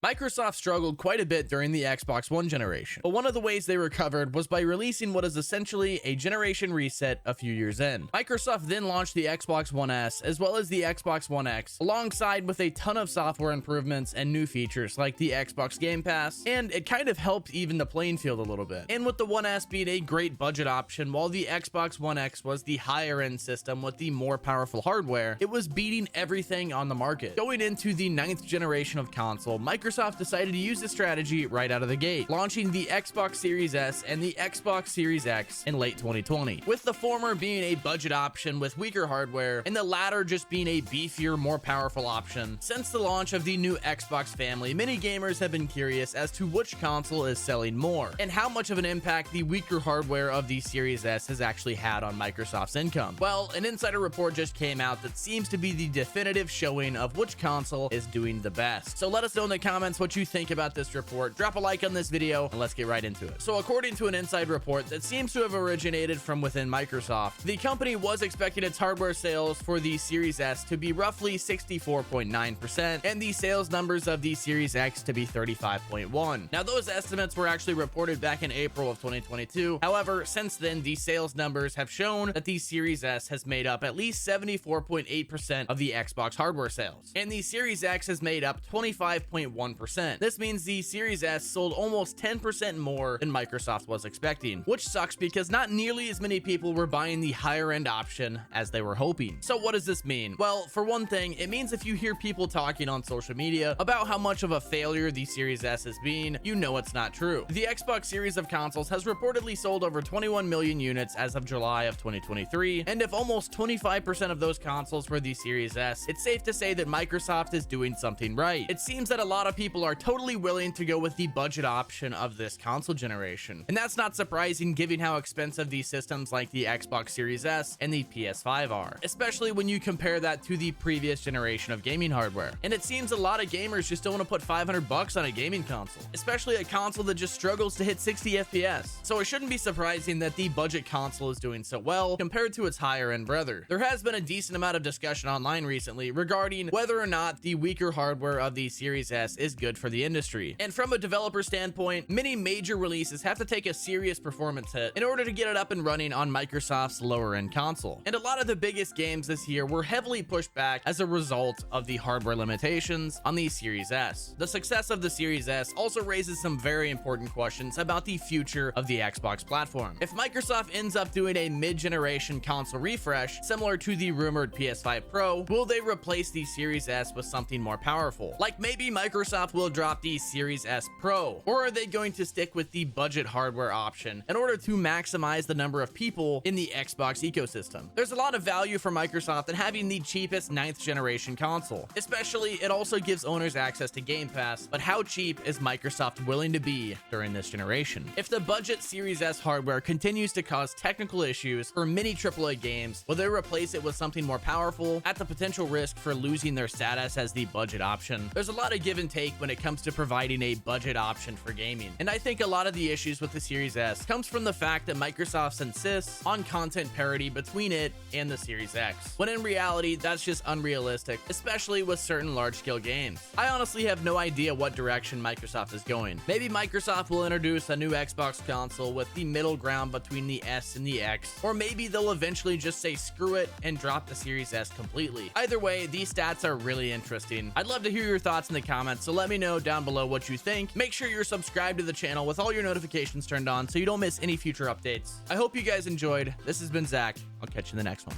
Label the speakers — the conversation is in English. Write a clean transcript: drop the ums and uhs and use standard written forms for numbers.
Speaker 1: Microsoft struggled quite a bit during the Xbox One generation, but one of the ways they recovered was by releasing what is essentially a generation reset a few years in. Microsoft then launched the Xbox One S as well as the Xbox One X, alongside with a ton of software improvements and new features like the Xbox Game Pass, and it kind of helped even the playing field a little bit. And with the One S being a great budget option, while the Xbox One X was the higher end system with the more powerful hardware, it was beating everything on the market. Going into the 9th generation of console, Microsoft decided to use this strategy right out of the gate, launching the Xbox Series S and the Xbox Series X in late 2020, with the former being a budget option with weaker hardware and the latter just being a beefier, more powerful option. Since the launch of the new Xbox family, many gamers have been curious as to which console is selling more and how much of an impact the weaker hardware of the Series S has actually had on Microsoft's income. Well, an insider report just came out that seems to be the definitive showing of which console is doing the best. So let us know in the comments what you think about this report. Drop a like on this video and let's get right into it. So according to an inside report that seems to have originated from within Microsoft, the company was expecting its hardware sales for the Series S to be roughly 64.9% and the sales numbers of the Series X to be 35.1%. Now those estimates were actually reported back in April of 2022. However, since then the sales numbers have shown that the Series S has made up at least 74.8% of the Xbox hardware sales, and the Series X has made up 25.1%. This means the Series S sold almost 10% more than Microsoft was expecting, which sucks because not nearly as many people were buying the higher end option as they were hoping. So what does this mean? Well, for one thing, it means if you hear people talking on social media about how much of a failure the Series S has been, you know it's not true. The Xbox series of consoles has reportedly sold over 21 million units as of July of 2023, and if almost 25% of those consoles were the Series S, it's safe to say that Microsoft is doing something right. It seems that a lot of people are totally willing to go with the budget option of this console generation, and that's not surprising given how expensive these systems like the Xbox Series S and the PS5 are, especially when you compare that to the previous generation of gaming hardware. And it seems a lot of gamers just don't want to put $500 on a gaming console, especially a console that just struggles to hit 60 FPS. So it shouldn't be surprising that the budget console is doing so well compared to its higher end brother. There has been a decent amount of discussion online recently regarding whether or not the weaker hardware of the Series S is good for the industry. And from a developer standpoint, many major releases have to take a serious performance hit in order to get it up and running on Microsoft's lower end console. And a lot of the biggest games this year were heavily pushed back as a result of the hardware limitations on the Series S. The success of the Series S also raises some very important questions about the future of the Xbox platform. If Microsoft ends up doing a mid-generation console refresh similar to the rumored PS5 Pro, will they replace the Series S with something more powerful? Like maybe Microsoft will drop the Series S Pro, or are they going to stick with the budget hardware option in order to maximize the number of people in the Xbox ecosystem? There's a lot of value for Microsoft in having the cheapest 9th generation console, especially it also gives owners access to Game Pass, but how cheap is Microsoft willing to be during this generation? If the budget Series S hardware continues to cause technical issues for many AAA games, will they replace it with something more powerful at the potential risk for losing their status as the budget option? There's a lot of give and take when it comes to providing a budget option for gaming, and I think a lot of the issues with the Series S comes from the fact that Microsoft insists on content parity between it and the Series X, when in reality that's just unrealistic, especially with certain large-scale games. I honestly have no idea what direction Microsoft is going. Maybe Microsoft will introduce a new Xbox console with the middle ground between the S and the X, or maybe they'll eventually just say screw it and drop the Series S completely. Either way, these stats are really interesting. I'd love to hear your thoughts in the comments, so let me know down below what you think. Make sure you're subscribed to the channel with all your notifications turned on so you don't miss any future updates. I hope you guys enjoyed. This has been Zach. I'll catch you in the next one.